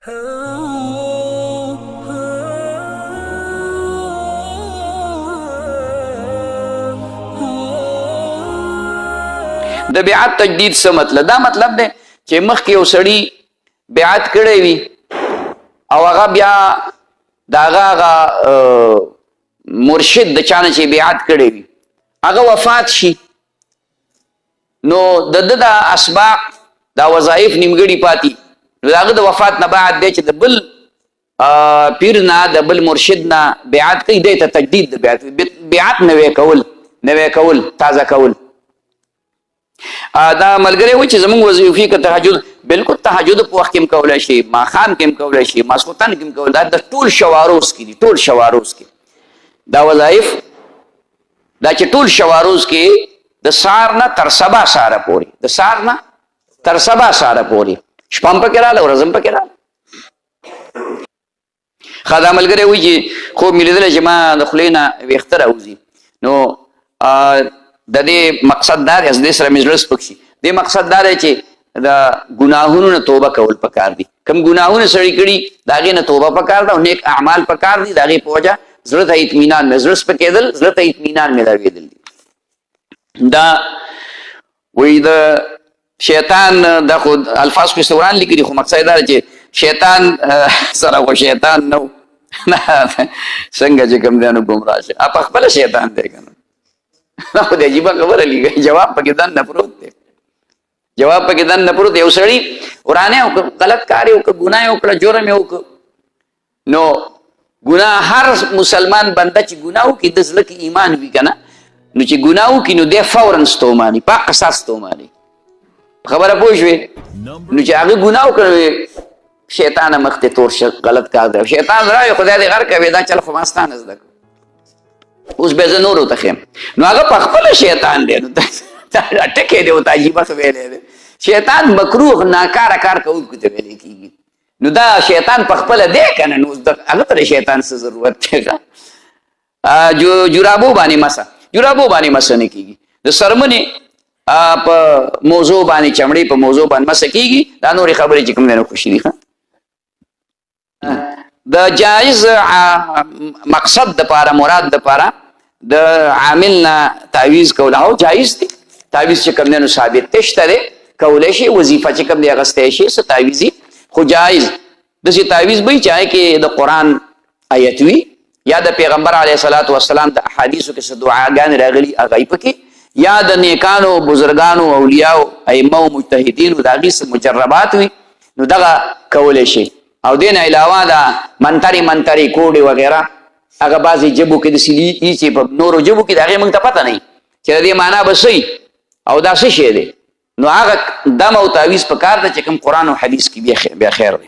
د بیعت تجدید څه مطلب؟ دا مطلب دی چې مخکې یو سړي بیعت کړی وي او هغه بیا د هغه مرشد د چا نه چې بیعت کړی وي هغه وفات شي، نو د ده دا اسباق دا وظایف نیمګړي پاتې، نو د هغه د وفات نه بعد دی چې د بل پیر نه د بل مرشد نه بیعت کوي، دی ته تجدید د بیعت نوی کول تازه کول. دا ملګری و چې زمونږ وظیفې که تهجد، بلکل تهجد په وخت کې هم کولی شي، ماښام کې هم کولی شي، ماسخوتن کې هم کولی، دا د ټول شواروز کې دي، ټول شواروز کې دا وظایف دا چې ټول شواروز کې د سهار نه تر سبا سهاره پورې، د سهار نه تر سبا سهاره پورې شپه هم پکې راغله ورځ هم پکې راغله. ښه دا ملګری وایي چې خوب مې لیدلی چې ما د خولې نه ویښته راوځي، نو د دې مقصد دا دی، دې سره مې زړه سپک شي، دې مقصد دا دی چې د ګناهونو نه توبه کول پکار دي، کوم ګناهونه سړي کړي د هغې نه توبه پکار ده او نیک اعمال پکار دي، د هغې په وجه زړه ته اطمینان مې زړه سپکېدل، زړه ته اطمینان مې راوېدل دي. دا وایي د شیطان دا خو الفاظ خو وران لیکلي، خو مقصد دا چې شیطان سره خو شیطان نه و څنګه چې کوم دی نو ګمراه شي، په خپله شیطان دی که نه، دا خو د عجیبه خبره لیکي، جواب پکې دننه پروت دی، جواب پکې دننه پروت دی. یو سړي ورانه وکړه، غلط کار یې وکړه، ګناه یې وکړه، جرم یې وکړه، نو ګناه هر مسلمان بنده چې ګناه وکړي د زړه کې ایمان وي که نه، نو چې ګناه وکړي نو دی فورا ستوماني، په قصاص ستوماني، خبره پوه شوې، نو چې هغه ګناه وکړه شیطانه مخ ته تور شه، غلط کار دی، شیطان راوي خدای دې غر کوي، دا چل خو ما ستا نه زده کړو، اوس به زه نورو ته ښیم، نو هغه په خپله شیطان دی، نو ټکې دی ورته عجیبه ښه ویلی دی، شیطان مکروه ناکاره کار کوونکو ته ویلی کېږي، نو دا شیطان په خپله دی که نه، نو هغه ته د شیطان څه ضرورت دی؟ جرابو باندې مسه، جرابو باندې مسه نه کېږي، د څرمنې په موضوع باندې، چمړې په موضوع باندې مسه کېږي، دا نورې خبرې چې کوم دی نو خوشي دي. د جایز مقصد دپاره، مراد دپاره د عامل نه تعویض کول او جایز دی، تعویض چې کوم دی نو ثابت دی، شته دی، کولی شي، وظیفه چې کوم دی اخیستی شي، څه تعویضي خو جایز، داسې تعویض به وي چې هغې کې د قرآن آیت وي یا د پیغمبر علیه صلات وسلام د احادیثو کې څه دعاګانې راغلي هغه یې پکې، یا د نیکانو بزرګانو اولیاو ائمه او مجتهدینو د هغې څه مجربات وي، نو دغه کولی شي. او دې نه علاوه د منتري کوډې وغیره هغه بعضې جبو کې داسې دي چې په نورو جبو کې د هغې موږ ته پته نه وي چې د دې معنا به څه او دا څه شی دی، نو هغه دم او تعویض په کار ده چې کوم قرآن او حدیث کې بیا خیر دی.